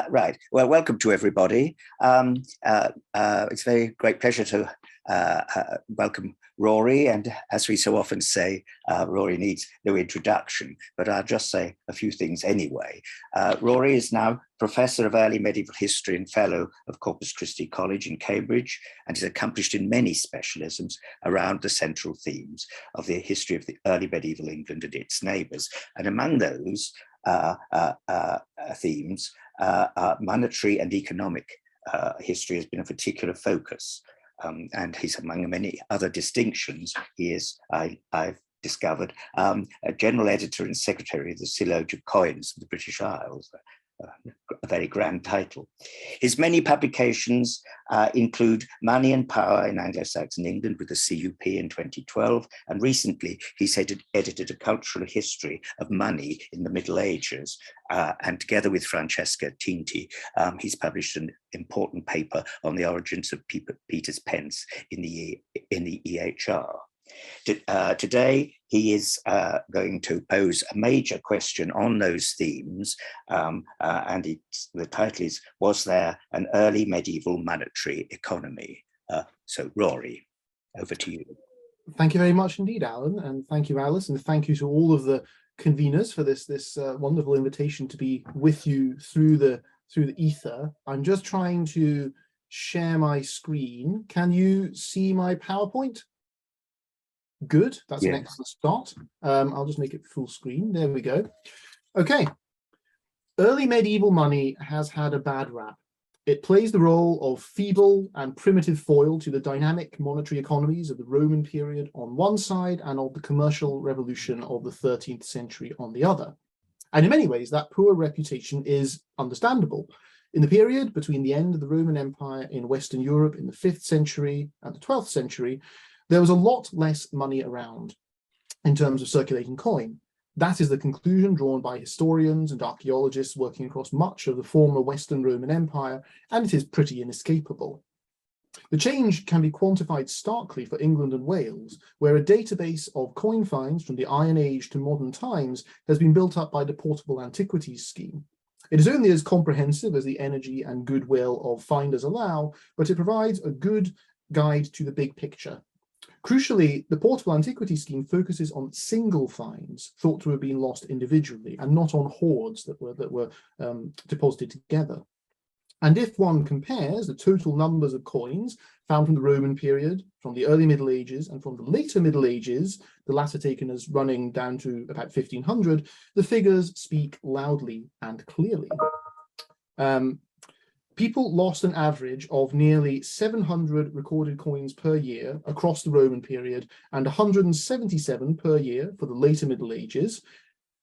Right. Well, welcome to everybody. It's a very great pleasure to welcome Rory. And as we so often say, Rory needs no introduction, but I'll just say a few things anyway. Rory is now Professor of Early Medieval History and Fellow of Corpus Christi College in Cambridge, and is accomplished in many specialisms around the central themes of the history of the early medieval England and its neighbours. And among those themes, monetary and economic history has been a particular focus, and he's among many other distinctions. He is, I've discovered, a general editor and secretary of the Silloge of Coins of the British Isles, a very grand title. His many publications include Money and Power in Anglo-Saxon England with the CUP in 2012, and recently he's edited a cultural history of money in the Middle Ages, and together with Francesca Tinti, he's published an important paper on the origins of Peter's pence in the IHR. Today, he is going to pose a major question on those themes, and the title is, Was There an Early Medieval Monetary Economy? So, Rory, over to you. Thank you very much indeed, Alan, and thank you, Alice, and thank you to all of the conveners for this wonderful invitation to be with you through the ether. I'm just trying to share my screen. Can you see my PowerPoint? Good, that's an excellent start. I'll just make it full screen. There we go. Okay. Early medieval money has had a bad rap. It plays the role of feeble and primitive foil to the dynamic monetary economies of the Roman period on one side and of the commercial revolution of the 13th century on the other. And in many ways, that poor reputation is understandable. In the period between the end of the Roman Empire in Western Europe in the 5th century and the 12th century, there was a lot less money around in terms of circulating coin. That is the conclusion drawn by historians and archaeologists working across much of the former Western Roman Empire, and it is pretty inescapable. The change can be quantified starkly for England and Wales, where a database of coin finds from the Iron Age to modern times has been built up by the Portable Antiquities Scheme. It is only as comprehensive as the energy and goodwill of finders allow, but it provides a good guide to the big picture. Crucially, the Portable Antiquities Scheme focuses on single finds thought to have been lost individually and not on hoards that were deposited together. And if one compares the total numbers of coins found from the Roman period, from the early Middle Ages, and from the later Middle Ages, the latter taken as running down to about 1500, the figures speak loudly and clearly. People lost an average of nearly 700 recorded coins per year across the Roman period and 177 per year for the later Middle Ages.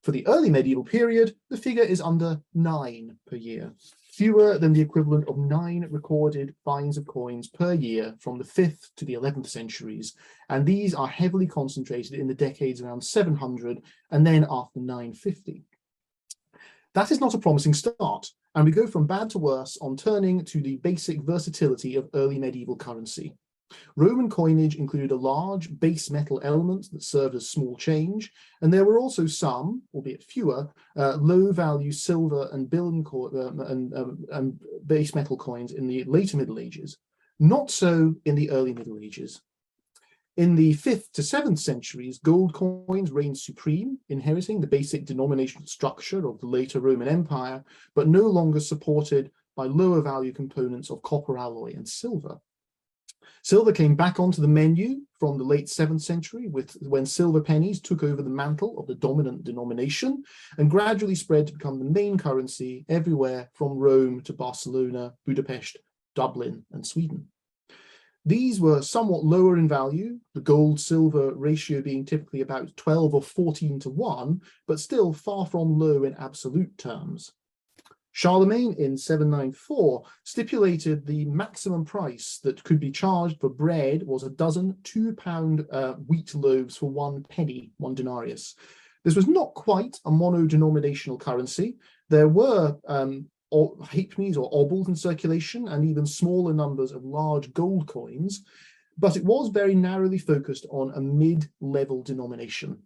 For the early medieval period, the figure is under 9 per year, fewer than the equivalent of 9 recorded finds of coins per year from the 5th to the 11th centuries, and these are heavily concentrated in the decades around 700 and then after 950. That is not a promising start, and we go from bad to worse on turning to the basic versatility of early medieval currency. Roman coinage included a large base metal element that served as small change, and there were also some, albeit fewer, low-value silver and base metal coins in the later Middle Ages. Not so in the early Middle Ages. In the 5th to 7th centuries, gold coins reigned supreme, inheriting the basic denominational structure of the later Roman Empire, but no longer supported by lower value components of copper alloy and silver. Silver came back onto the menu from the late 7th century when silver pennies took over the mantle of the dominant denomination and gradually spread to become the main currency everywhere from Rome to Barcelona, Budapest, Dublin, and Sweden. These were somewhat lower in value, the gold-silver ratio being typically about 12 or 14 to 1, but still far from low in absolute terms. Charlemagne in 794 stipulated the maximum price that could be charged for bread was a dozen 2-pound wheat loaves for 1 penny, 1 denarius. This was not quite a mono-denominational currency. There were halfpennies or obols in circulation and even smaller numbers of large gold coins, but it was very narrowly focused on a mid-level denomination.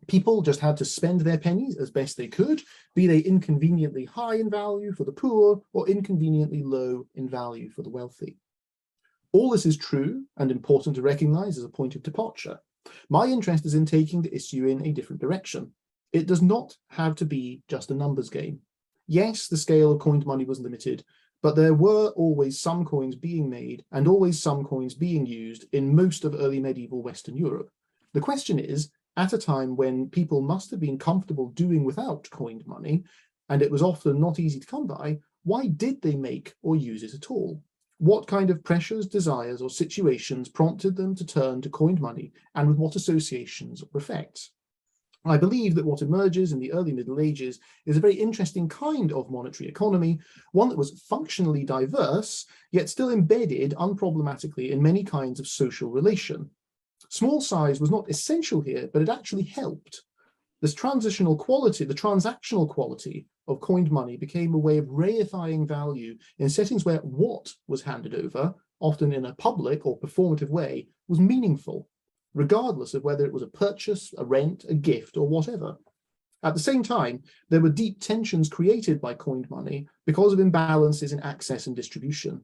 People just had to spend their pennies as best they could, be they inconveniently high in value for the poor or inconveniently low in value for the wealthy. All this is true and important to recognize as a point of departure. My interest is in taking the issue in a different direction. It does not have to be just a numbers game. Yes, the scale of coined money was limited, but there were always some coins being made and always some coins being used in most of early medieval Western Europe. The question is, at a time when people must have been comfortable doing without coined money, and it was often not easy to come by, why did they make or use it at all? What kind of pressures, desires, or situations prompted them to turn to coined money, and with what associations or effects? I believe that what emerges in the early Middle Ages is a very interesting kind of monetary economy, one that was functionally diverse, yet still embedded unproblematically in many kinds of social relation. Small size was not essential here, but it actually helped. This transactional quality of coined money became a way of reifying value in settings where what was handed over, often in a public or performative way, was meaningful, regardless of whether it was a purchase, a rent, a gift, or whatever. At the same time, there were deep tensions created by coined money because of imbalances in access and distribution.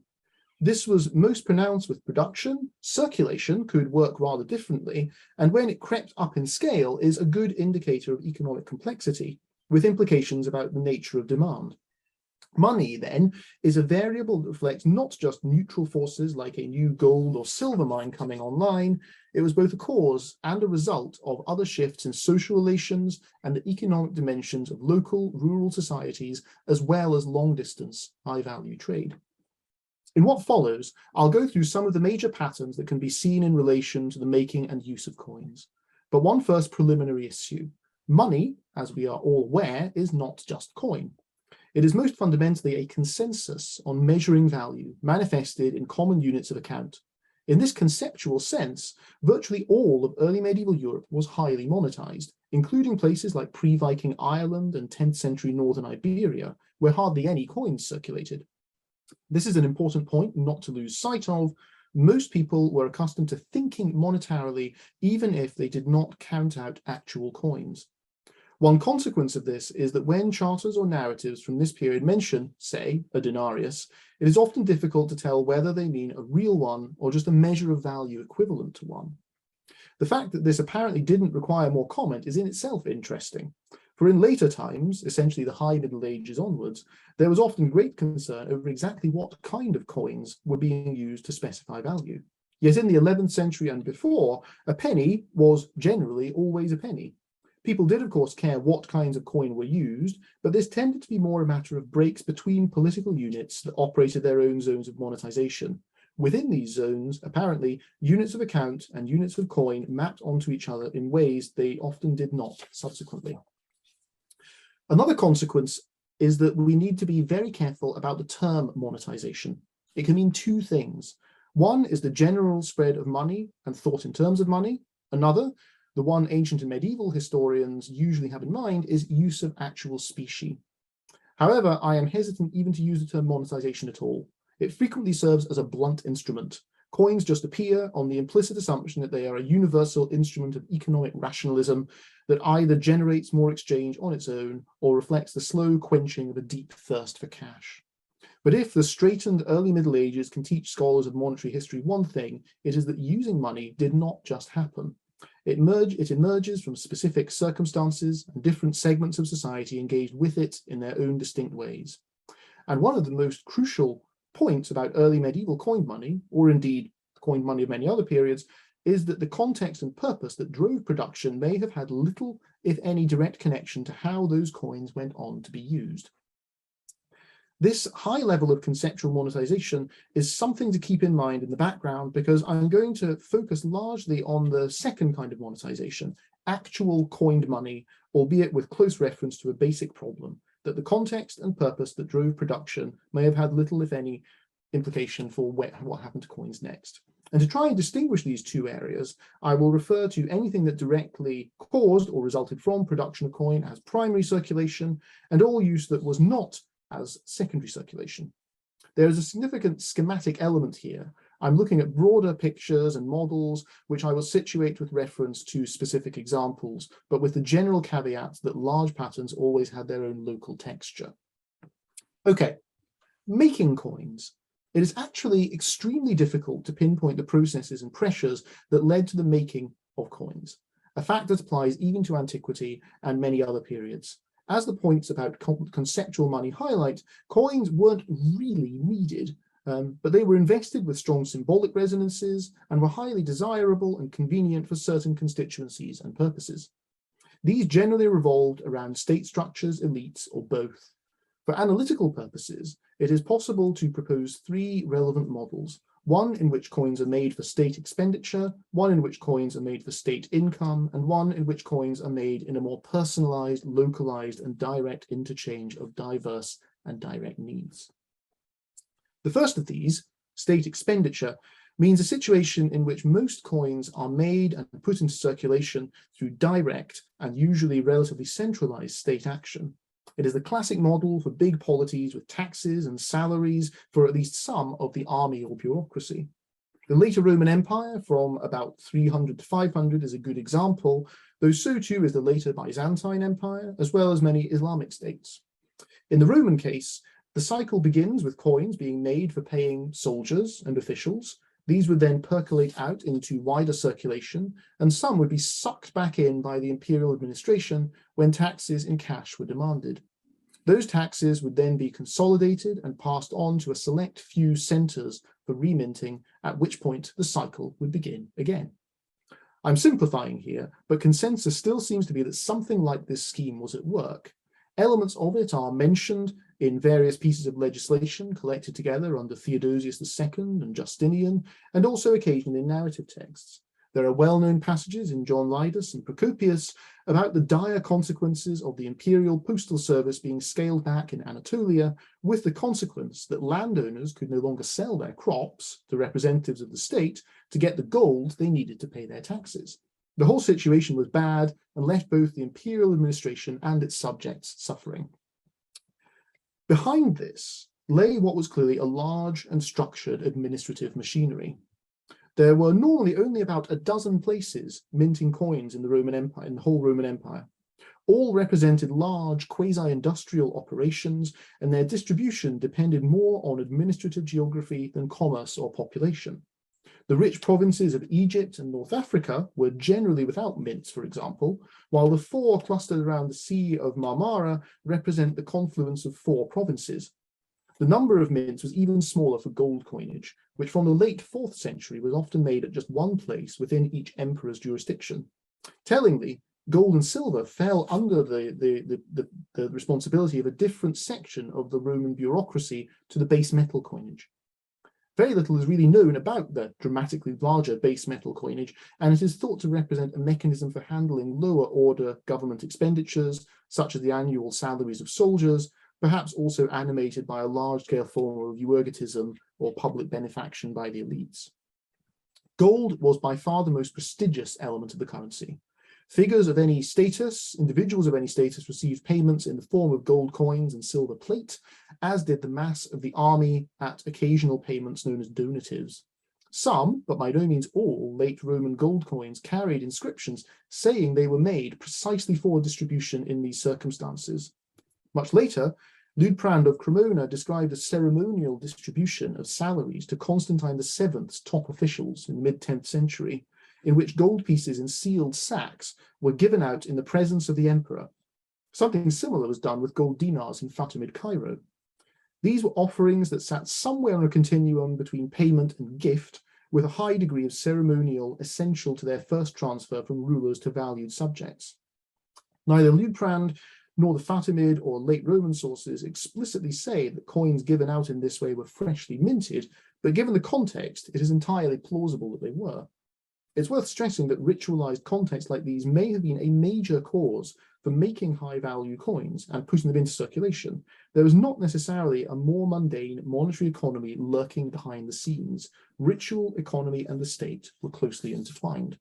This was most pronounced with production. Circulation could work rather differently, and when it crept up in scale is a good indicator of economic complexity, with implications about the nature of demand. Money, then, is a variable that reflects not just neutral forces like a new gold or silver mine coming online. It was both a cause and a result of other shifts in social relations and the economic dimensions of local, rural societies, as well as long-distance, high-value trade. In what follows, I'll go through some of the major patterns that can be seen in relation to the making and use of coins. But one first preliminary issue. Money, as we are all aware, is not just coin. It is most fundamentally a consensus on measuring value manifested in common units of account. In this conceptual sense, virtually all of early medieval Europe was highly monetized, including places like pre-Viking Ireland and 10th century northern Iberia, where hardly any coins circulated. This is an important point not to lose sight of. Most people were accustomed to thinking monetarily, even if they did not count out actual coins. One consequence of this is that when charters or narratives from this period mention, say, a denarius, it is often difficult to tell whether they mean a real one or just a measure of value equivalent to one. The fact that this apparently didn't require more comment is in itself interesting. For in later times, essentially the High Middle Ages onwards, there was often great concern over exactly what kind of coins were being used to specify value. Yet in the 11th century and before, a penny was generally always a penny. People did, of course, care what kinds of coin were used, but this tended to be more a matter of breaks between political units that operated their own zones of monetization. Within these zones, apparently, units of account and units of coin mapped onto each other in ways they often did not subsequently. Another consequence is that we need to be very careful about the term monetization. It can mean two things. One is the general spread of money and thought in terms of money. Another, the one ancient and medieval historians usually have in mind, is use of actual specie. However, I am hesitant even to use the term monetization at all. It frequently serves as a blunt instrument. Coins just appear on the implicit assumption that they are a universal instrument of economic rationalism that either generates more exchange on its own or reflects the slow quenching of a deep thirst for cash. But if the straitened early Middle Ages can teach scholars of monetary history one thing, it is that using money did not just happen. It emerges from specific circumstances, and different segments of society engaged with it in their own distinct ways. And one of the most crucial points about early medieval coined money, or indeed coined money of many other periods, is that the context and purpose that drove production may have had little, if any, direct connection to how those coins went on to be used. This high level of conceptual monetization is something to keep in mind in the background, because I'm going to focus largely on the second kind of monetization, actual coined money, albeit with close reference to a basic problem, that the context and purpose that drove production may have had little, if any, implication for what happened to coins next. And to try and distinguish these two areas, I will refer to anything that directly caused or resulted from production of coin as primary circulation, and all use that was not as secondary circulation. There is a significant schematic element here. I'm looking at broader pictures and models, which I will situate with reference to specific examples, but with the general caveat that large patterns always had their own local texture. Okay, making coins. It is actually extremely difficult to pinpoint the processes and pressures that led to the making of coins, a fact that applies even to antiquity and many other periods. As the points about conceptual money highlight, coins weren't really needed, but they were invested with strong symbolic resonances and were highly desirable and convenient for certain constituencies and purposes. These generally revolved around state structures, elites, or both. For analytical purposes, it is possible to propose three relevant models, one in which coins are made for state expenditure, one in which coins are made for state income, and one in which coins are made in a more personalized, localized, and direct interchange of diverse and direct needs. The first of these, state expenditure, means a situation in which most coins are made and put into circulation through direct and usually relatively centralized state action. It is the classic model for big polities with taxes and salaries for at least some of the army or bureaucracy. The later Roman Empire, from about 300 to 500, is a good example, though so too is the later Byzantine Empire, as well as many Islamic states. In the Roman case, the cycle begins with coins being made for paying soldiers and officials. These would then percolate out into wider circulation, and some would be sucked back in by the imperial administration when taxes in cash were demanded. Those taxes would then be consolidated and passed on to a select few centres for reminting, at which point the cycle would begin again. I'm simplifying here, but consensus still seems to be that something like this scheme was at work. Elements of it are mentioned in various pieces of legislation collected together under Theodosius II and Justinian, and also occasionally in narrative texts. There are well-known passages in John Lydus and Procopius about the dire consequences of the imperial postal service being scaled back in Anatolia, with the consequence that landowners could no longer sell their crops to representatives of the state to get the gold they needed to pay their taxes. The whole situation was bad and left both the imperial administration and its subjects suffering. Behind this lay what was clearly a large and structured administrative machinery. There were normally only about a dozen places minting coins in the Roman Empire, in the whole Roman Empire. All represented large quasi-industrial operations, and their distribution depended more on administrative geography than commerce or population. The rich provinces of Egypt and North Africa were generally without mints, for example, while the four clustered around the Sea of Marmara represent the confluence of four provinces. The number of mints was even smaller for gold coinage, which from the late 4th century was often made at just one place within each emperor's jurisdiction. Tellingly, gold and silver fell under the responsibility of a different section of the Roman bureaucracy to the base metal coinage. Very little is really known about the dramatically larger base metal coinage, and it is thought to represent a mechanism for handling lower order government expenditures, such as the annual salaries of soldiers, perhaps also animated by a large-scale form of euergetism or public benefaction by the elites. Gold was by far the most prestigious element of the currency. Figures of any status, individuals of any status, received payments in the form of gold coins and silver plate, as did the mass of the army at occasional payments known as donatives. Some, but by no means all, late Roman gold coins carried inscriptions saying they were made precisely for distribution in these circumstances. Much later, Liutprand of Cremona described a ceremonial distribution of salaries to Constantine VII's top officials in the mid-10th century, in which gold pieces in sealed sacks were given out in the presence of the emperor. Something similar was done with gold dinars in Fatimid Cairo. These were offerings that sat somewhere on a continuum between payment and gift, with a high degree of ceremonial essential to their first transfer from rulers to valued subjects. Neither Liutprand nor the Fatimid or late Roman sources explicitly say that coins given out in this way were freshly minted, but given the context, it is entirely plausible that they were. It's worth stressing that ritualized contexts like these may have been a major cause for making high-value coins and putting them into circulation. There was not necessarily a more mundane monetary economy lurking behind the scenes. Ritual, economy, and the state were closely intertwined.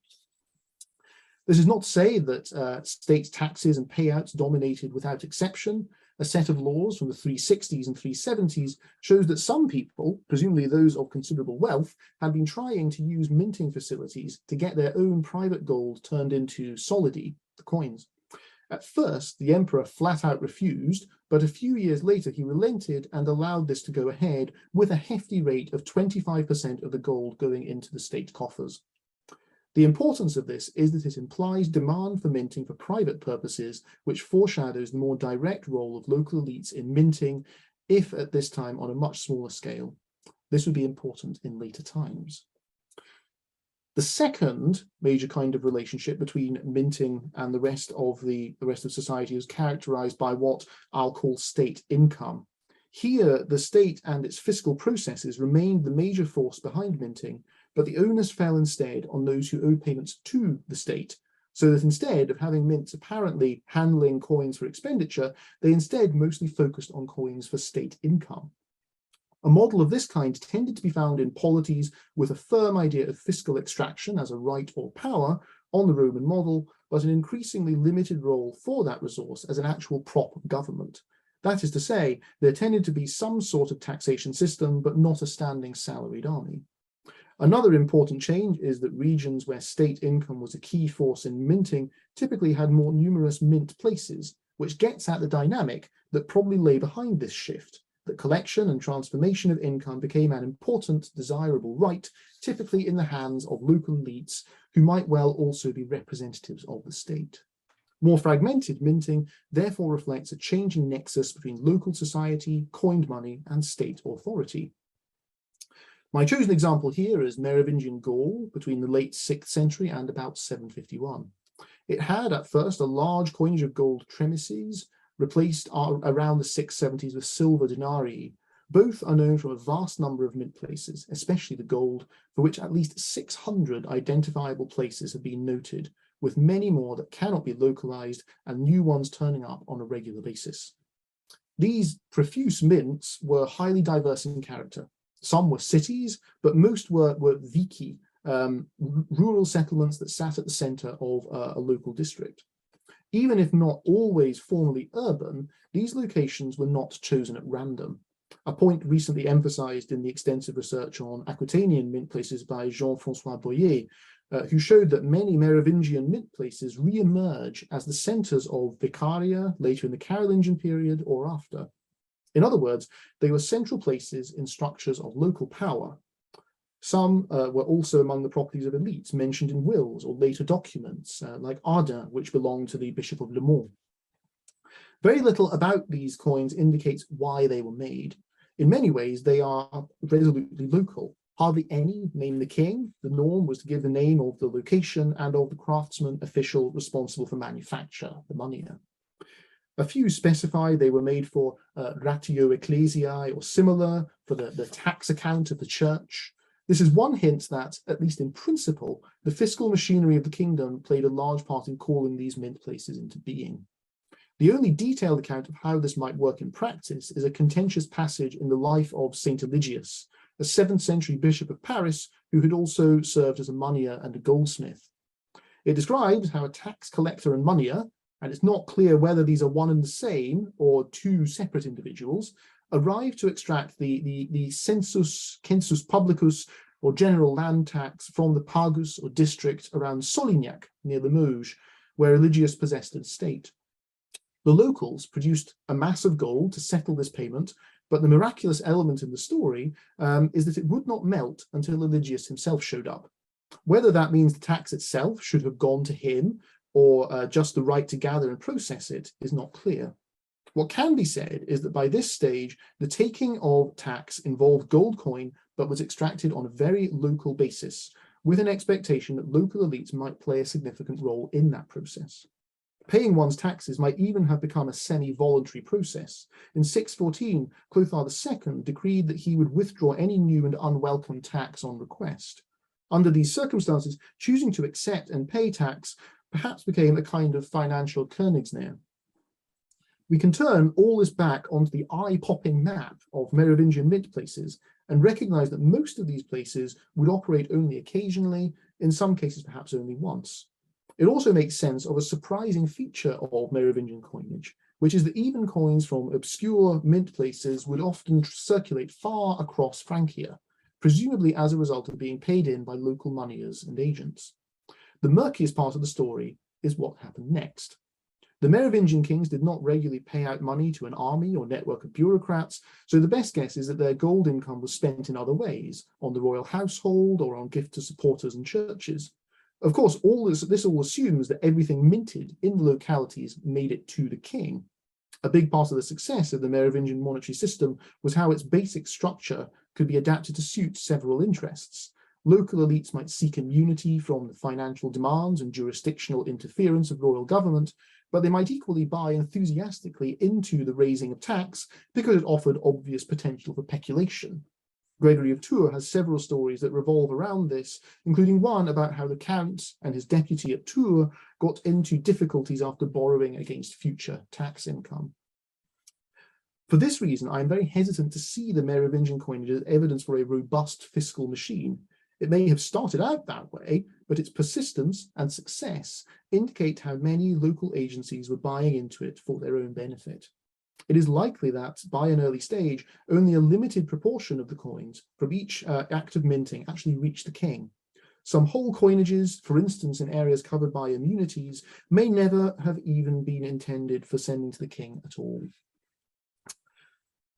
This is not to say that state taxes and payouts dominated without exception. A set of laws from the 360s and 370s shows that some people, presumably those of considerable wealth, had been trying to use minting facilities to get their own private gold turned into solidi, the coins. At first, the emperor flat out refused, but a few years later he relented and allowed this to go ahead with a hefty rate of 25% of the gold going into the state coffers. The importance of this is that it implies demand for minting for private purposes, which foreshadows the more direct role of local elites in minting, if at this time on a much smaller scale. This would be important in later times. The second major kind of relationship between minting and the rest of society is characterized by what I'll call state income. Here, the state and its fiscal processes remained the major force behind minting, but the onus fell instead on those who owed payments to the state, so that instead of having mints apparently handling coins for expenditure, they instead mostly focused on coins for state income. A model of this kind tended to be found in polities with a firm idea of fiscal extraction as a right or power on the Roman model, but an increasingly limited role for that resource as an actual prop of government. That is to say, there tended to be some sort of taxation system, but not a standing salaried army. Another important change is that regions where state income was a key force in minting typically had more numerous mint places, which gets at the dynamic that probably lay behind this shift. That collection and transformation of income became an important, desirable right, typically in the hands of local elites who might well also be representatives of the state. More fragmented minting therefore reflects a changing nexus between local society, coined money, and state authority. My chosen example here is Merovingian Gaul between the late 6th century and about 751. It had at first a large coinage of gold tremises, replaced around the 670s with silver denarii. Both are known from a vast number of mint places, especially the gold, for which at least 600 identifiable places have been noted, with many more that cannot be localized and new ones turning up on a regular basis. These profuse mints were highly diverse in character. Some were cities, but most were vici, rural settlements that sat at the center of a local district. Even if not always formally urban, these locations were not chosen at random. A point recently emphasized in the extensive research on Aquitanian mint places by Jean-François Boyer, who showed that many Merovingian mint places re-emerge as the centers of Vicaria later in the Carolingian period or after. In other words, they were central places in structures of local power. Some were also among the properties of elites mentioned in wills or later documents, like Ardin, which belonged to the Bishop of Le Mans. Very little about these coins indicates why they were made. In many ways, they are resolutely local. Hardly any name the king. The norm was to give the name of the location and of the craftsman official responsible for manufacture, the moneyer. A few specify they were made for ratio ecclesiae or similar, for the tax account of the church. This is one hint that, at least in principle, the fiscal machinery of the kingdom played a large part in calling these mint places into being. The only detailed account of how this might work in practice is a contentious passage in the life of Saint Eligius, a 7th century bishop of Paris who had also served as a moneyer and a goldsmith. It describes how a tax collector and moneyer, and it's not clear whether these are one and the same or two separate individuals, arrived to extract the census publicus, or general land tax, from the pagus or district around Solignac near Limoges, where Eligius possessed an estate. The locals produced a mass of gold to settle this payment, but the miraculous element in the story is that it would not melt until Eligius himself showed up. Whether that means the tax itself should have gone to him or just the right to gather and process it is not clear. What can be said is that by this stage, the taking of tax involved gold coin, but was extracted on a very local basis, with an expectation that local elites might play a significant role in that process. Paying one's taxes might even have become a semi-voluntary process. In 614, Clothar II decreed that he would withdraw any new and unwelcome tax on request. Under these circumstances, choosing to accept and pay tax perhaps became a kind of financial Königsnähe. We can turn all this back onto the eye-popping map of Merovingian mint places and recognize that most of these places would operate only occasionally, in some cases perhaps only once. It also makes sense of a surprising feature of Merovingian coinage, which is that even coins from obscure mint places would often circulate far across Francia, presumably as a result of being paid in by local moneyers and agents. The murkiest part of the story is what happened next. The Merovingian kings did not regularly pay out money to an army or network of bureaucrats, so the best guess is that their gold income was spent in other ways, on the royal household or on gifts to supporters and churches. Of course, this all assumes that everything minted in the localities made it to the king. A big part of the success of the Merovingian monetary system was how its basic structure could be adapted to suit several interests. Local elites might seek immunity from the financial demands and jurisdictional interference of royal government, but they might equally buy enthusiastically into the raising of tax because it offered obvious potential for peculation. Gregory of Tours has several stories that revolve around this, including one about how the Count and his deputy at Tours got into difficulties after borrowing against future tax income. For this reason, I am very hesitant to see the Merovingian coinage as evidence for a robust fiscal machine. It may have started out that way, but its persistence and success indicate how many local agencies were buying into it for their own benefit. It is likely that, by an early stage, only a limited proportion of the coins from each act of minting actually reached the king. Some whole coinages, for instance in areas covered by immunities, may never have even been intended for sending to the king at all.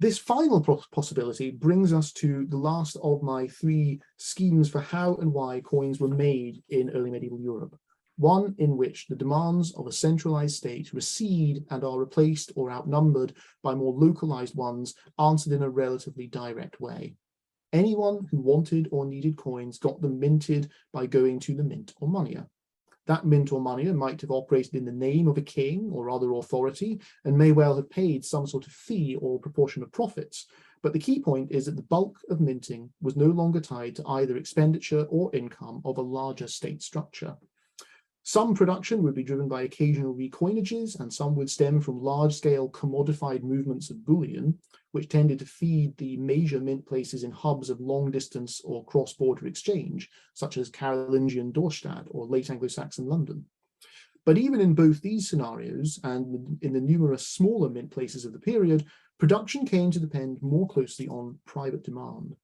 This final possibility brings us to the last of my three schemes for how and why coins were made in early medieval Europe, one in which the demands of a centralized state recede and are replaced or outnumbered by more localized ones answered in a relatively direct way. Anyone who wanted or needed coins got them minted by going to the mint or moneyer. That mint or moneyer might have operated in the name of a king or other authority and may well have paid some sort of fee or proportion of profits. But the key point is that the bulk of minting was no longer tied to either expenditure or income of a larger state structure. Some production would be driven by occasional recoinages, and some would stem from large-scale commodified movements of bullion, which tended to feed the major mint places in hubs of long-distance or cross-border exchange, such as Carolingian Dorstadt or late Anglo-Saxon London. But even in both these scenarios, and in the numerous smaller mint places of the period, production came to depend more closely on private demand.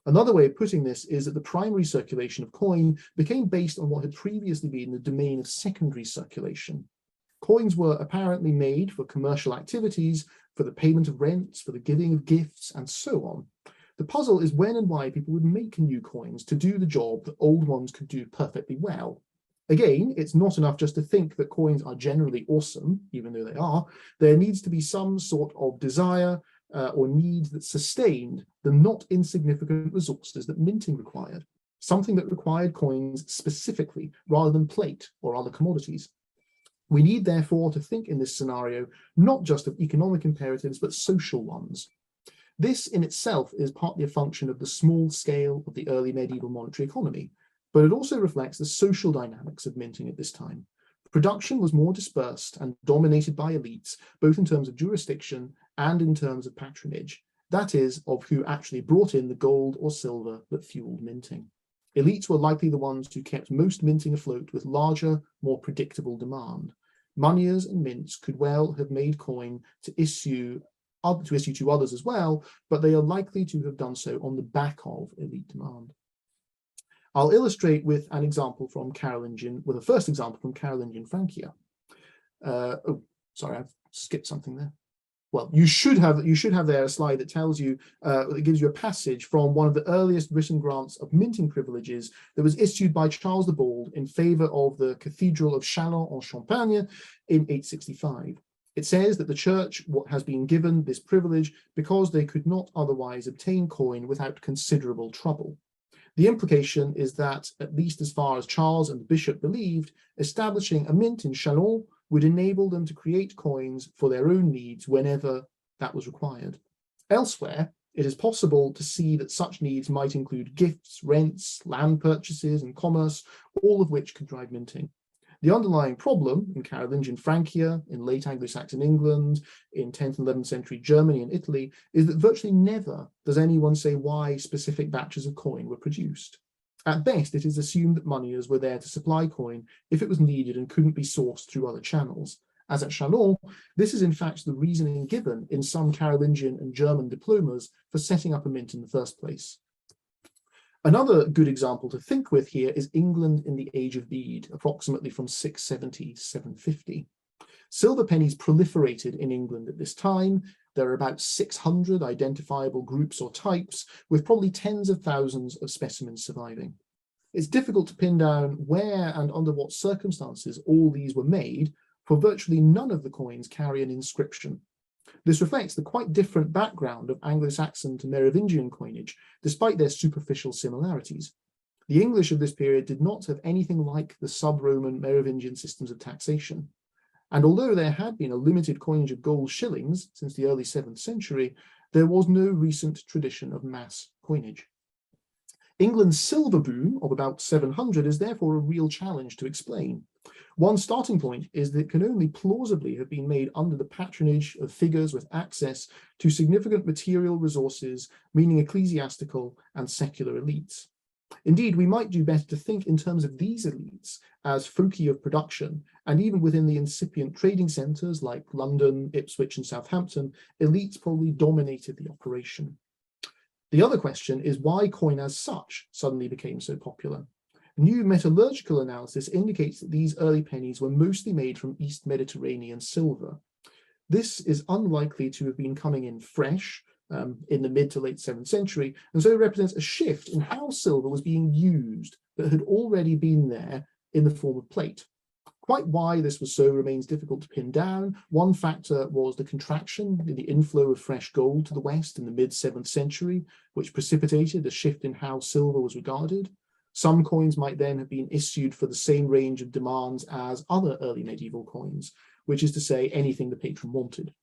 Another way of putting this is that the primary circulation of coin became based on what had previously been the domain of secondary circulation. Coins were apparently made for commercial activities, for the payment of rents, for the giving of gifts, and so on. The puzzle is when and why people would make new coins to do the job that old ones could do perfectly well. Again, it's not enough just to think that coins are generally awesome, even though they are. There needs to be some sort of desire or need that sustained the not insignificant resources that minting required, something that required coins specifically rather than plate or other commodities. We need, therefore, to think in this scenario not just of economic imperatives, but social ones. This in itself is partly a function of the small scale of the early medieval monetary economy, but it also reflects the social dynamics of minting at this time. Production was more dispersed and dominated by elites, both in terms of jurisdiction and in terms of patronage, that is, of who actually brought in the gold or silver that fueled minting. Elites were likely the ones who kept most minting afloat with larger, more predictable demand. Moneyers and mints could well have made coin to issue to others as well, but they are likely to have done so on the back of elite demand. I'll illustrate with an example from the first example from Carolingian Francia. Sorry, I've skipped something there. Well, you should have there a slide that tells you, that gives you a passage from one of the earliest written grants of minting privileges that was issued by Charles the Bald in favor of the Cathedral of Châlons-en-Champagne in 865. It says that the church has been given this privilege because they could not otherwise obtain coin without considerable trouble. The implication is that, at least as far as Charles and the bishop believed, establishing a mint in Châlons would enable them to create coins for their own needs whenever that was required. Elsewhere, it is possible to see that such needs might include gifts, rents, land purchases, and commerce, all of which could drive minting. The underlying problem in Carolingian Francia, in late Anglo-Saxon England, in 10th and 11th century Germany and Italy, is that virtually never does anyone say why specific batches of coin were produced. At best, it is assumed that moneyers were there to supply coin if it was needed and couldn't be sourced through other channels. As at Chalon, this is in fact the reasoning given in some Carolingian and German diplomas for setting up a mint in the first place. Another good example to think with here is England in the Age of Bead, approximately from 670 to 750. Silver pennies proliferated in England at this time. There are about 600 identifiable groups or types, with probably tens of thousands of specimens surviving. It's difficult to pin down where and under what circumstances all these were made, for virtually none of the coins carry an inscription. This reflects the quite different background of Anglo-Saxon to Merovingian coinage, despite their superficial similarities. The English of this period did not have anything like the sub-Roman Merovingian systems of taxation. And although there had been a limited coinage of gold shillings since the early 7th century, there was no recent tradition of mass coinage. England's silver boom of about 700 is therefore a real challenge to explain. One starting point is that it can only plausibly have been made under the patronage of figures with access to significant material resources, meaning ecclesiastical and secular elites. Indeed, we might do better to think in terms of these elites as foci of production, and even within the incipient trading centres like London, Ipswich and Southampton, elites probably dominated the operation. The other question is why coin as such suddenly became so popular. New metallurgical analysis indicates that these early pennies were mostly made from East Mediterranean silver. This is unlikely to have been coming in fresh in the mid to late 7th century, and so it represents a shift in how silver was being used that had already been there in the form of plate. Quite why this was so remains difficult to pin down. One factor was the contraction in the inflow of fresh gold to the West in the mid-7th century, which precipitated a shift in how silver was regarded. Some coins might then have been issued for the same range of demands as other early medieval coins, which is to say anything the patron wanted.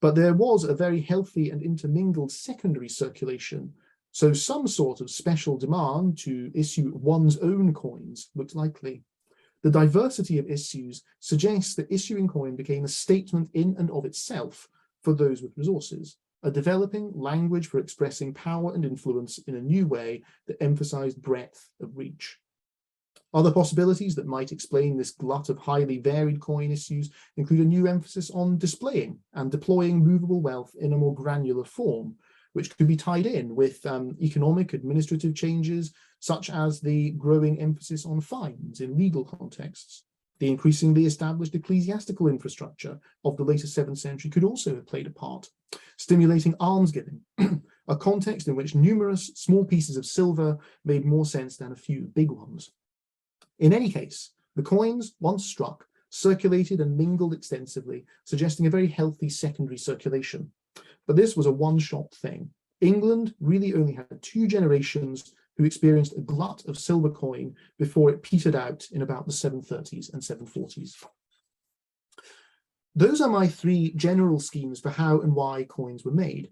But there was a very healthy and intermingled secondary circulation, so some sort of special demand to issue one's own coins looked likely. The diversity of issues suggests that issuing coin became a statement in and of itself for those with resources, a developing language for expressing power and influence in a new way that emphasized breadth of reach. Other possibilities that might explain this glut of highly varied coin issues include a new emphasis on displaying and deploying movable wealth in a more granular form, which could be tied in with economic administrative changes, such as the growing emphasis on fines in legal contexts. The increasingly established ecclesiastical infrastructure of the later 7th century could also have played a part, stimulating almsgiving, a context in which numerous small pieces of silver made more sense than a few big ones. In any case, the coins, once struck, circulated and mingled extensively, suggesting a very healthy secondary circulation. But this was a one-shot thing. England really only had 2 generations who experienced a glut of silver coin before it petered out in about the 730s and 740s. Those are my 3 general schemes for how and why coins were made.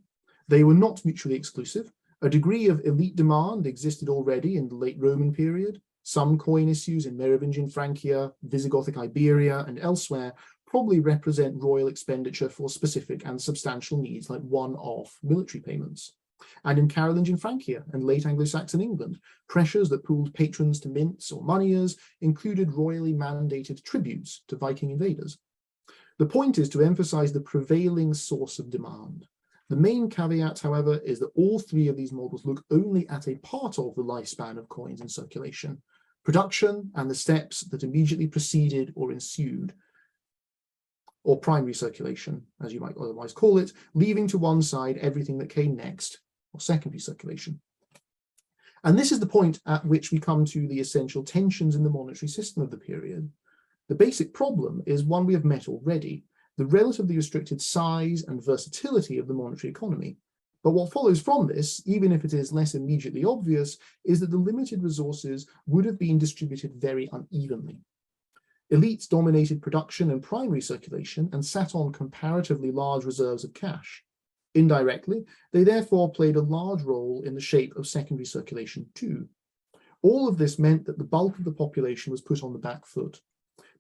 They were not mutually exclusive. A degree of elite demand existed already in the late Roman period. Some coin issues in Merovingian Francia, Visigothic Iberia, and elsewhere probably represent royal expenditure for specific and substantial needs like one-off military payments. And in Carolingian Francia and late Anglo-Saxon England, pressures that pulled patrons to mints or moneyers included royally mandated tributes to Viking invaders. The point is to emphasize the prevailing source of demand. The main caveat, however, is that all 3 of these models look only at a part of the lifespan of coins in circulation, production and the steps that immediately preceded or ensued, or primary circulation, as you might otherwise call it, leaving to one side everything that came next, or secondary circulation. And this is the point at which we come to the essential tensions in the monetary system of the period. The basic problem is one we have met already, the relatively restricted size and versatility of the monetary economy. But what follows from this, even if it is less immediately obvious, is that the limited resources would have been distributed very unevenly. Elites dominated production and primary circulation and sat on comparatively large reserves of cash. Indirectly, they therefore played a large role in the shape of secondary circulation too. All of this meant that the bulk of the population was put on the back foot.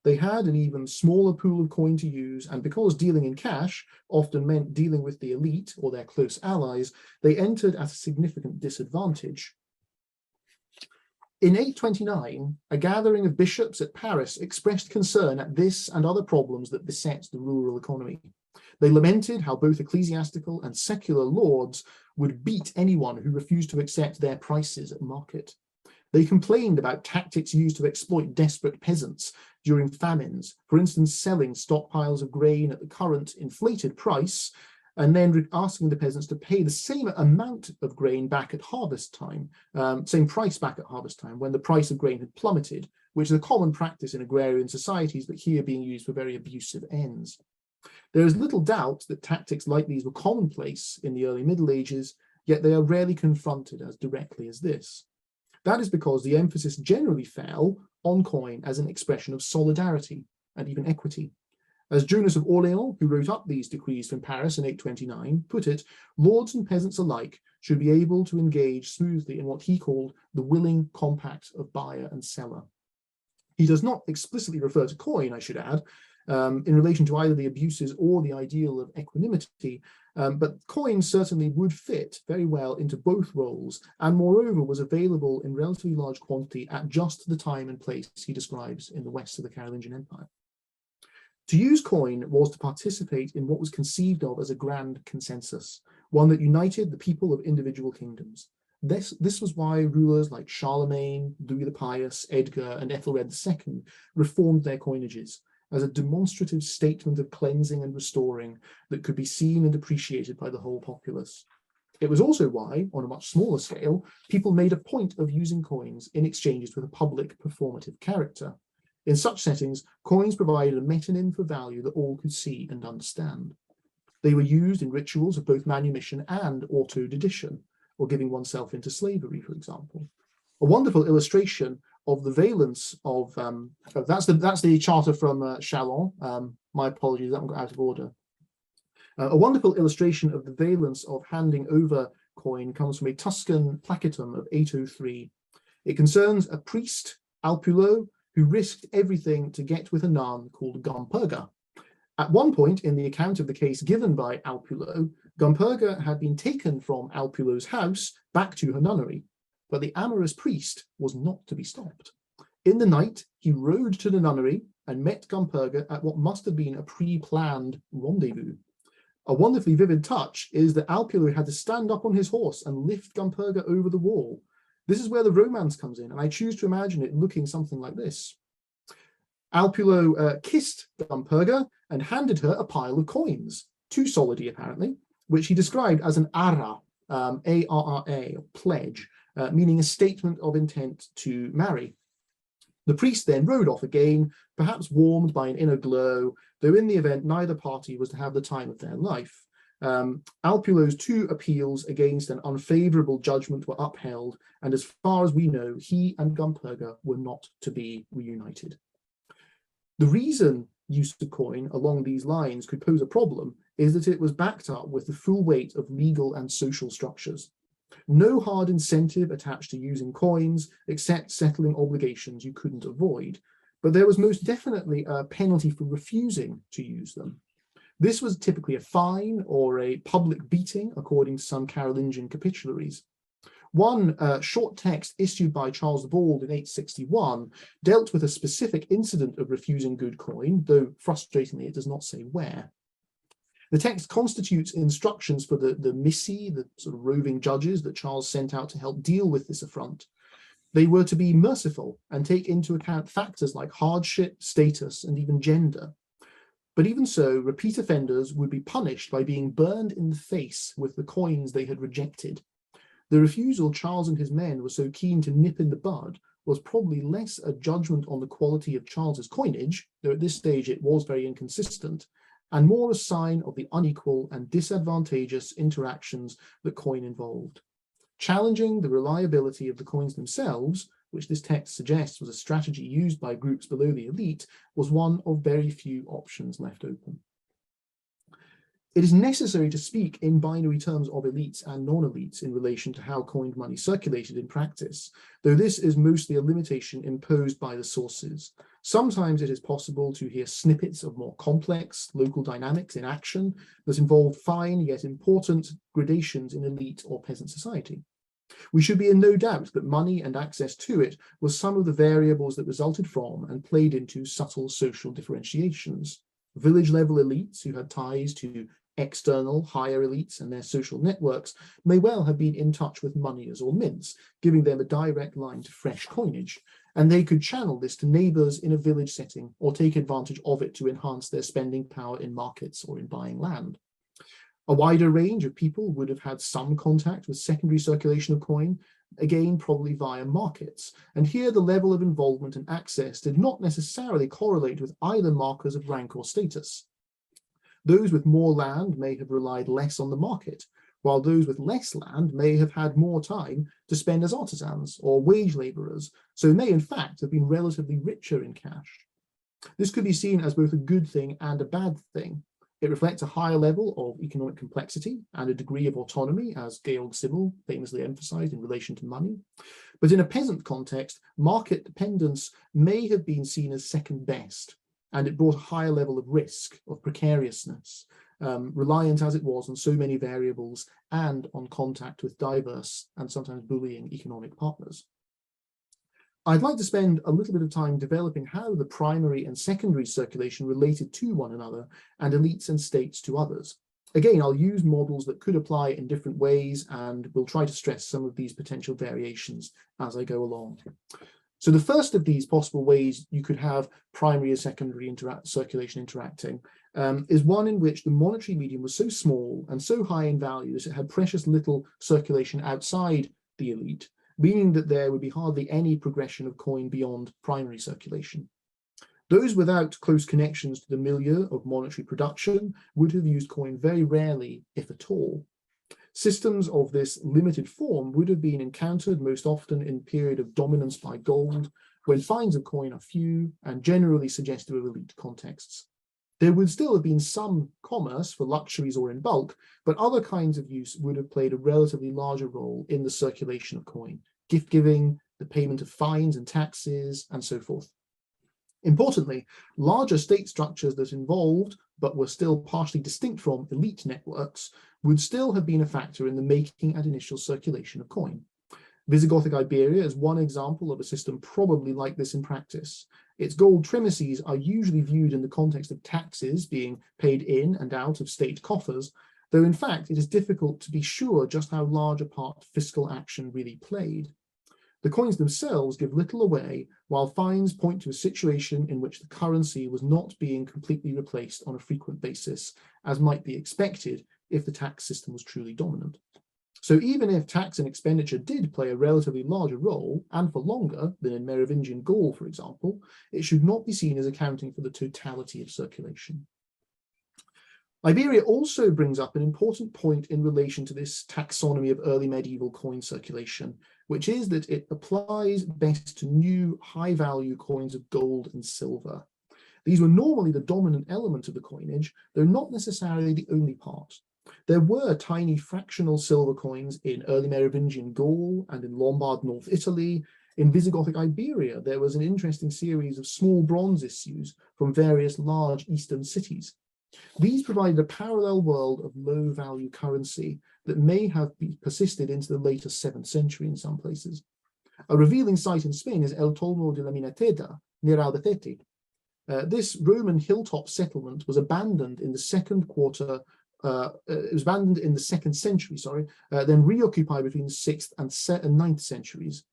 They had an even smaller pool of coin to use, and because dealing in cash often meant dealing with the elite or their close allies, they entered at a significant disadvantage. In 829, a gathering of bishops at Paris expressed concern at this and other problems that beset the rural economy. They lamented how both ecclesiastical and secular lords would beat anyone who refused to accept their prices at market. They complained about tactics used to exploit desperate peasants during famines, for instance, selling stockpiles of grain at the current inflated price, and then asking the peasants to pay the same amount of grain back at harvest time, same price back at harvest time, when the price of grain had plummeted, which is a common practice in agrarian societies, but here being used for very abusive ends. There is little doubt that tactics like these were commonplace in the early Middle Ages, yet they are rarely confronted as directly as this. That is because the emphasis generally fell on coin as an expression of solidarity and even equity. As Jonas of Orleans, who wrote up these decrees from Paris in 829, put it, lords and peasants alike should be able to engage smoothly in what he called the willing compact of buyer and seller. He does not explicitly refer to coin, I should add, in relation to either the abuses or the ideal of equanimity, but coin certainly would fit very well into both roles, and moreover was available in relatively large quantity at just the time and place he describes in the west of the Carolingian Empire. To use coin was to participate in what was conceived of as a grand consensus, one that united the people of individual kingdoms. This was why rulers like Charlemagne, Louis the Pious, Edgar, and Ethelred II reformed their coinages as a demonstrative statement of cleansing and restoring that could be seen and appreciated by the whole populace. It was also why, on a much smaller scale, people made a point of using coins in exchanges with a public performative character. In such settings, coins provided a metonym for value that all could see and understand. They were used in rituals of both manumission and autodidition, or giving oneself into slavery, for example. A wonderful illustration of the valence of, that's the charter from Chalon. My apologies, that one got out of order. A wonderful illustration of the valence of handing over coin comes from a Tuscan placitum of 803. It concerns a priest, Alpulo, who risked everything to get with a nun called Gumperga. At one point in the account of the case given by Alpulo, Gumperga had been taken from Alpulo's house back to her nunnery, but the amorous priest was not to be stopped. In the night, he rode to the nunnery and met Gumperga at what must have been a pre-planned rendezvous. A wonderfully vivid touch is that Alpulo had to stand up on his horse and lift Gumperga over the wall. This is where the romance comes in, and I choose to imagine it looking something like this. Alpulo kissed Gumperga and handed her a pile of coins, 2 solidi apparently, which he described as an ara, A-R-R-A, pledge, meaning a statement of intent to marry. The priest then rode off again, perhaps warmed by an inner glow, though in the event neither party was to have the time of their life. Alpulo's 2 appeals against an unfavourable judgment were upheld, and as far as we know, he and Gumperga were not to be reunited. The reason use of coin along these lines could pose a problem is that it was backed up with the full weight of legal and social structures. No hard incentive attached to using coins, except settling obligations you couldn't avoid, but there was most definitely a penalty for refusing to use them. This was typically a fine or a public beating, according to some Carolingian capitularies. One short text issued by Charles the Bald in 861 dealt with a specific incident of refusing good coin, though frustratingly it does not say where. The text constitutes instructions for the missi, the sort of roving judges that Charles sent out to help deal with this affront. They were to be merciful and take into account factors like hardship, status, and even gender. But even so, repeat offenders would be punished by being burned in the face with the coins they had rejected. The refusal Charles and his men were so keen to nip in the bud was probably less a judgment on the quality of Charles's coinage, though at this stage it was very inconsistent, and more a sign of the unequal and disadvantageous interactions that coin involved. Challenging the reliability of the coins themselves, which this text suggests was a strategy used by groups below the elite, was one of very few options left open. It is necessary to speak in binary terms of elites and non-elites in relation to how coined money circulated in practice, though this is mostly a limitation imposed by the sources. Sometimes it is possible to hear snippets of more complex local dynamics in action that involve fine yet important gradations in elite or peasant society. We should be in no doubt that money and access to it was some of the variables that resulted from and played into subtle social differentiations. Village-level elites who had ties to external higher elites and their social networks may well have been in touch with moneyers or mints, giving them a direct line to fresh coinage, and they could channel this to neighbours in a village setting or take advantage of it to enhance their spending power in markets or in buying land. A wider range of people would have had some contact with secondary circulation of coin, again probably via markets, and here the level of involvement and access did not necessarily correlate with either markers of rank or status. Those with more land may have relied less on the market, while those with less land may have had more time to spend as artisans or wage labourers, so may in fact have been relatively richer in cash. This could be seen as both a good thing and a bad thing. It reflects a higher level of economic complexity and a degree of autonomy, as Georg Simmel famously emphasized in relation to money. But in a peasant context, market dependence may have been seen as second best, and it brought a higher level of risk, of precariousness, reliant as it was on so many variables and on contact with diverse and sometimes bullying economic partners. I'd like to spend a little bit of time developing how the primary and secondary circulation related to one another and elites and states to others. Again, I'll use models that could apply in different ways, and we'll try to stress some of these potential variations as I go along. So the first of these possible ways you could have primary and secondary circulation interacting is one in which the monetary medium was so small and so high in value that it had precious little circulation outside the elite, meaning that there would be hardly any progression of coin beyond primary circulation. Those without close connections to the milieu of monetary production would have used coin very rarely, if at all. Systems of this limited form would have been encountered most often in period of dominance by gold, when finds of coin are few and generally suggestive of elite contexts. There would still have been some commerce for luxuries or in bulk, but other kinds of use would have played a relatively larger role in the circulation of coin, gift-giving, the payment of fines and taxes, and so forth. Importantly, larger state structures that involved, but were still partially distinct from, elite networks would still have been a factor in the making and initial circulation of coin. Visigothic Iberia is one example of a system probably like this in practice. Its gold tremeces are usually viewed in the context of taxes being paid in and out of state coffers, though in fact it is difficult to be sure just how large a part fiscal action really played. The coins themselves give little away, while fines point to a situation in which the currency was not being completely replaced on a frequent basis, as might be expected if the tax system was truly dominant. So even if tax and expenditure did play a relatively larger role, and for longer than in Merovingian Gaul, for example, it should not be seen as accounting for the totality of circulation. Iberia also brings up an important point in relation to this taxonomy of early medieval coin circulation, which is that it applies best to new high-value coins of gold and silver. These were normally the dominant element of the coinage, though not necessarily the only part. There were tiny fractional silver coins in early Merovingian Gaul and in Lombard North Italy. In Visigothic Iberia, there was an interesting series of small bronze issues from various large eastern cities. These provided a parallel world of low-value currency that may have persisted into the later 7th century in some places. A revealing site in Spain is El Tolmo de la Minateda, near Albacete. This Roman hilltop settlement was abandoned in the second century, then reoccupied between the 6th and 9th centuries.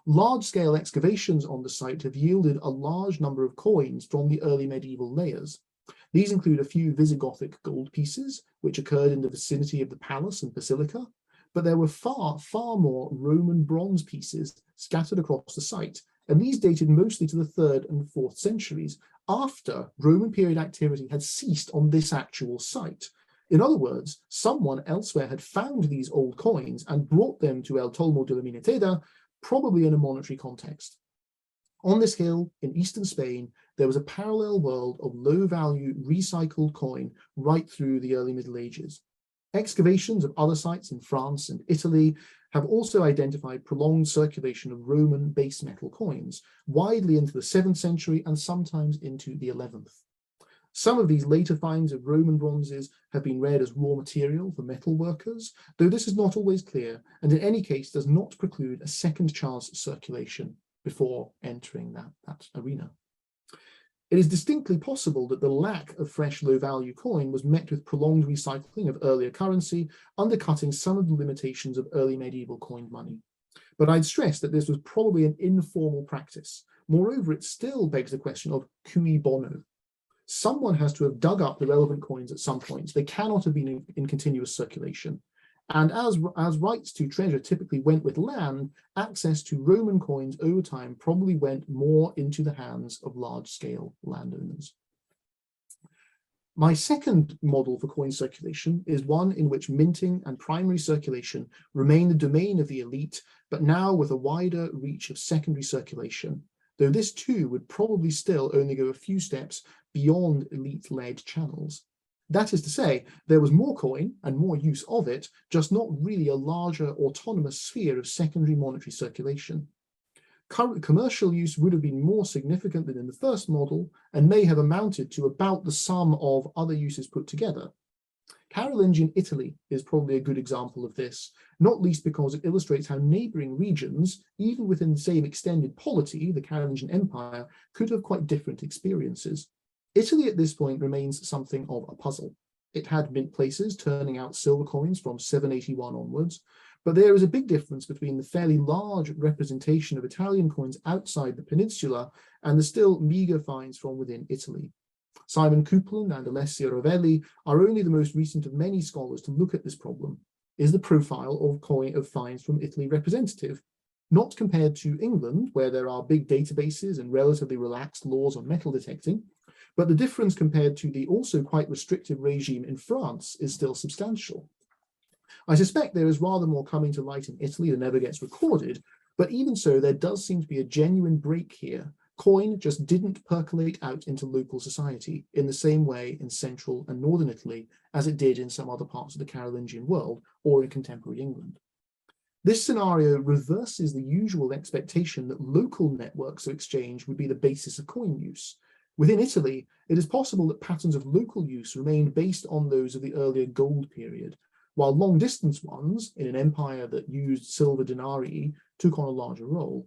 Large-scale excavations on the site have yielded a large number of coins from the early medieval layers. These include a few Visigothic gold pieces, which occurred in the vicinity of the palace and basilica, but there were far more Roman bronze pieces scattered across the site, and these dated mostly to the 3rd and 4th centuries, after Roman period activity had ceased on this actual site. In other words, someone elsewhere had found these old coins and brought them to El Tolmo de la Minateda, probably in a monetary context. On this hill in eastern Spain, there was a parallel world of low-value recycled coin right through the early Middle Ages. Excavations of other sites in France and Italy have also identified prolonged circulation of Roman base metal coins, widely into the 7th century and sometimes into the 11th. Some of these later finds of Roman bronzes have been read as raw material for metal workers, though this is not always clear, and in any case does not preclude a second chance circulation before entering that arena. It is distinctly possible that the lack of fresh low-value coin was met with prolonged recycling of earlier currency, undercutting some of the limitations of early medieval coined money. But I'd stress that this was probably an informal practice. Moreover, it still begs the question of cui bono. Someone has to have dug up the relevant coins at some point. They cannot have been in continuous circulation. And as rights to treasure typically went with land, access to Roman coins over time probably went more into the hands of large-scale landowners. My second model for coin circulation is one in which minting and primary circulation remain the domain of the elite, but now with a wider reach of secondary circulation, though this too would probably still only go a few steps beyond elite-led channels. That is to say, there was more coin and more use of it, just not really a larger autonomous sphere of secondary monetary circulation. Current commercial use would have been more significant than in the first model and may have amounted to about the sum of other uses put together. Carolingian Italy is probably a good example of this, not least because it illustrates how neighbouring regions, even within the same extended polity, the Carolingian Empire, could have quite different experiences. Italy at this point remains something of a puzzle. It had mint places turning out silver coins from 781 onwards, but there is a big difference between the fairly large representation of Italian coins outside the peninsula and the still meagre finds from within Italy. Simon Coupland and Alessio Rovelli are only the most recent of many scholars to look at this problem. Is the profile of finds from Italy representative? Not compared to England, where there are big databases and relatively relaxed laws on metal detecting, but the difference compared to the also quite restrictive regime in France is still substantial. I suspect there is rather more coming to light in Italy than ever gets recorded, but even so, there does seem to be a genuine break here. Coin just didn't percolate out into local society in the same way in central and northern Italy as it did in some other parts of the Carolingian world or in contemporary England. This scenario reverses the usual expectation that local networks of exchange would be the basis of coin use. Within Italy, it is possible that patterns of local use remained based on those of the earlier gold period, while long-distance ones, in an empire that used silver denarii, took on a larger role.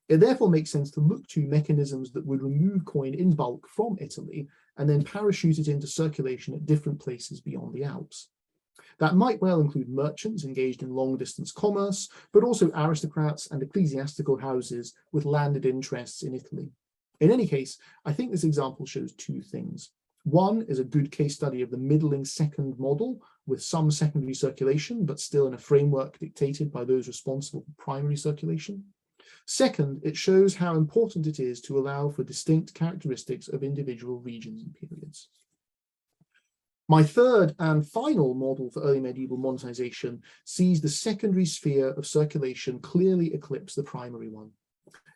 It therefore makes sense to look to mechanisms that would remove coin in bulk from Italy and then parachute it into circulation at different places beyond the Alps. That might well include merchants engaged in long-distance commerce, but also aristocrats and ecclesiastical houses with landed interests in Italy. In any case, I think this example shows two things. One is a good case study of the middling second model with some secondary circulation, but still in a framework dictated by those responsible for primary circulation. Second, it shows how important it is to allow for distinct characteristics of individual regions and periods. My third and final model for early medieval monetization sees the secondary sphere of circulation clearly eclipse the primary one.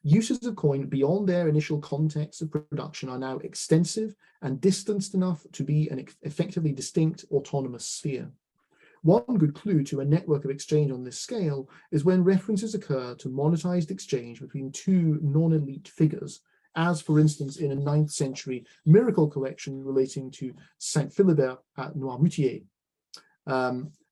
Uses of coin beyond their initial context of production are now extensive and distanced enough to be an effectively distinct autonomous sphere. One good clue to a network of exchange on this scale is when references occur to monetized exchange between two non-elite figures, as for instance in a 9th century miracle collection relating to Saint Philibert at Noirmoutier.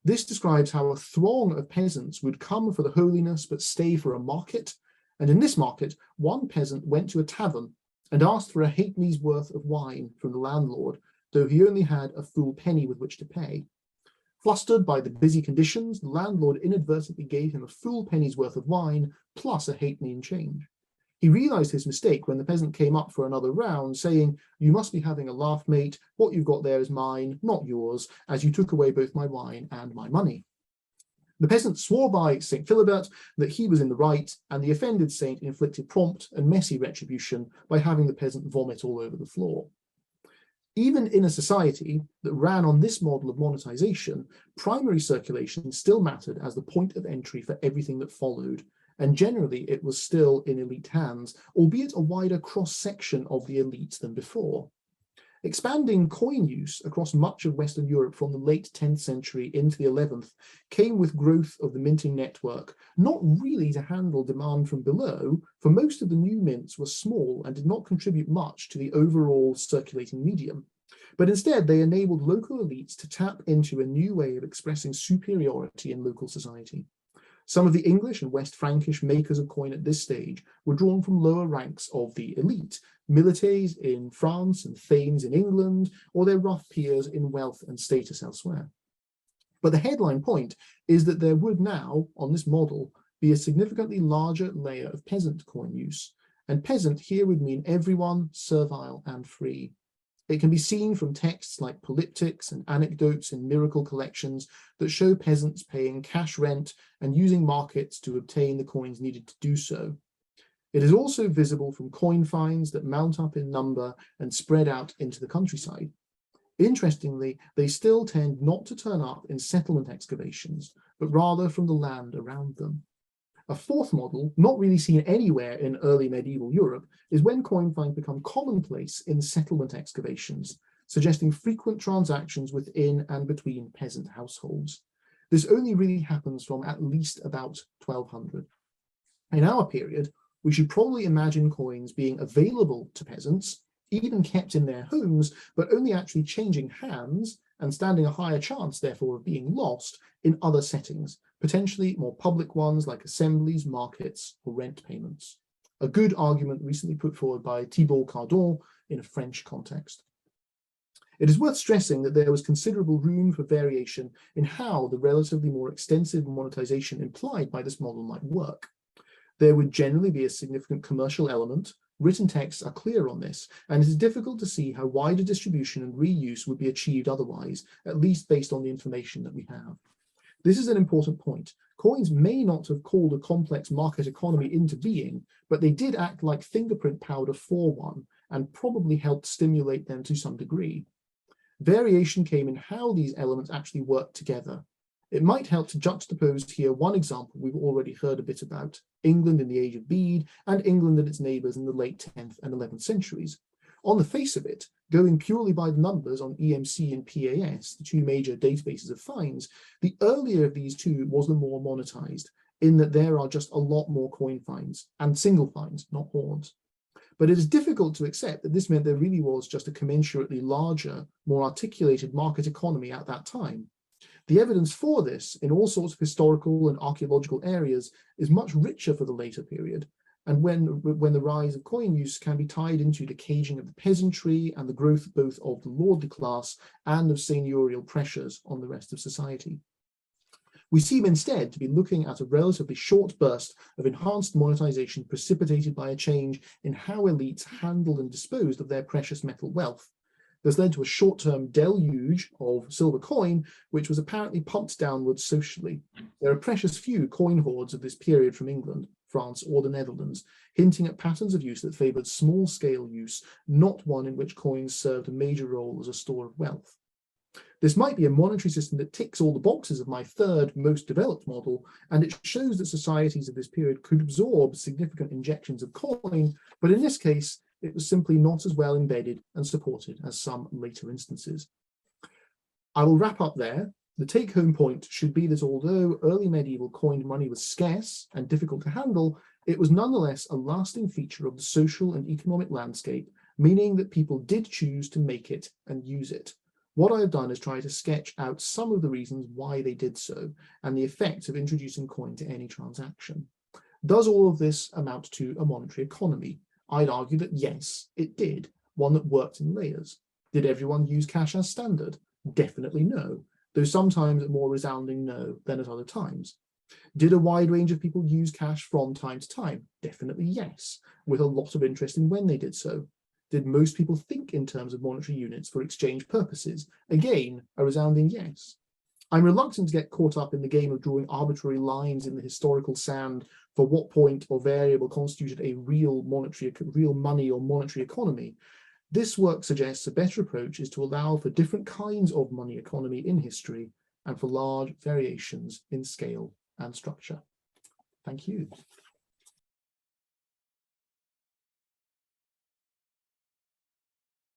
This describes how a throng of peasants would come for the holiness but stay for a market. And in this market, one peasant went to a tavern and asked for a halfpenny's worth of wine from the landlord, though he only had a full penny with which to pay. Flustered by the busy conditions, the landlord inadvertently gave him a full penny's worth of wine plus a halfpenny in change. He realized his mistake when the peasant came up for another round, saying, "You must be having a laugh, mate. What you've got there is mine, not yours, as you took away both my wine and my money." The peasant swore by St. Philibert that he was in the right, and the offended saint inflicted prompt and messy retribution by having the peasant vomit all over the floor. Even in a society that ran on this model of monetization, primary circulation still mattered as the point of entry for everything that followed, and generally it was still in elite hands, albeit a wider cross-section of the elite than before. Expanding coin use across much of Western Europe from the late 10th century into the 11th came with growth of the minting network, not really to handle demand from below, for most of the new mints were small and did not contribute much to the overall circulating medium. But instead, they enabled local elites to tap into a new way of expressing superiority in local society. Some of the English and West Frankish makers of coin at this stage were drawn from lower ranks of the elite, milites in France and thanes in England, or their rough peers in wealth and status elsewhere. But the headline point is that there would now, on this model, be a significantly larger layer of peasant coin use. And peasant here would mean everyone, servile and free. It can be seen from texts like polyptychs and anecdotes in miracle collections that show peasants paying cash rent and using markets to obtain the coins needed to do so. It is also visible from coin finds that mount up in number and spread out into the countryside. Interestingly, they still tend not to turn up in settlement excavations, but rather from the land around them. A fourth model, not really seen anywhere in early medieval Europe, is when coin finds become commonplace in settlement excavations, suggesting frequent transactions within and between peasant households. This only really happens from at least about 1200. In our period, we should probably imagine coins being available to peasants, even kept in their homes, but only actually changing hands and standing a higher chance, therefore, of being lost in other settings, potentially more public ones like assemblies, markets, or rent payments. A good argument recently put forward by Thibault Cardon in a French context. It is worth stressing that there was considerable room for variation in how the relatively more extensive monetization implied by this model might work. There would generally be a significant commercial element. Written texts are clear on this, and it is difficult to see how wider distribution and reuse would be achieved otherwise, at least based on the information that we have. This is an important point. Coins may not have called a complex market economy into being, but they did act like fingerprint powder for one, and probably helped stimulate them to some degree. Variation came in how these elements actually worked together. It might help to juxtapose here one example we've already heard a bit about, England in the age of bead and England and its neighbours in the late 10th and 11th centuries. On the face of it, going purely by the numbers on EMC and PAS, the two major databases of finds, the earlier of these two was the more monetized, in that there are just a lot more coin finds, and single finds, not hoards. But it is difficult to accept that this meant there really was just a commensurately larger, more articulated market economy at that time. The evidence for this in all sorts of historical and archaeological areas is much richer for the later period, and when the rise of coin use can be tied into the caging of the peasantry and the growth both of the lordly class and of seigneurial pressures on the rest of society. We seem instead to be looking at a relatively short burst of enhanced monetization precipitated by a change in how elites handled and disposed of their precious metal wealth. This led to a short-term deluge of silver coin, which was apparently pumped downwards socially. There are precious few coin hoards of this period from England, France, or the Netherlands, hinting at patterns of use that favoured small-scale use, not one in which coins served a major role as a store of wealth. This might be a monetary system that ticks all the boxes of my third most developed model, and it shows that societies of this period could absorb significant injections of coin, but in this case, it was simply not as well embedded and supported as some later instances. I will wrap up there. The take-home point should be that although early medieval coined money was scarce and difficult to handle, it was nonetheless a lasting feature of the social and economic landscape, meaning that people did choose to make it and use it. What I have done is try to sketch out some of the reasons why they did so and the effects of introducing coin to any transaction. Does all of this amount to a monetary economy? I'd argue that yes, it did, one that worked in layers. Did everyone use cash as standard? Definitely no, though sometimes a more resounding no than at other times. Did a wide range of people use cash from time to time? Definitely yes, with a lot of interest in when they did so. Did most people think in terms of monetary units for exchange purposes? Again, a resounding yes. I'm reluctant to get caught up in the game of drawing arbitrary lines in the historical sand for what point or variable constituted a real money or monetary economy. This work suggests a better approach is to allow for different kinds of money economy in history and for large variations in scale and structure. Thank you.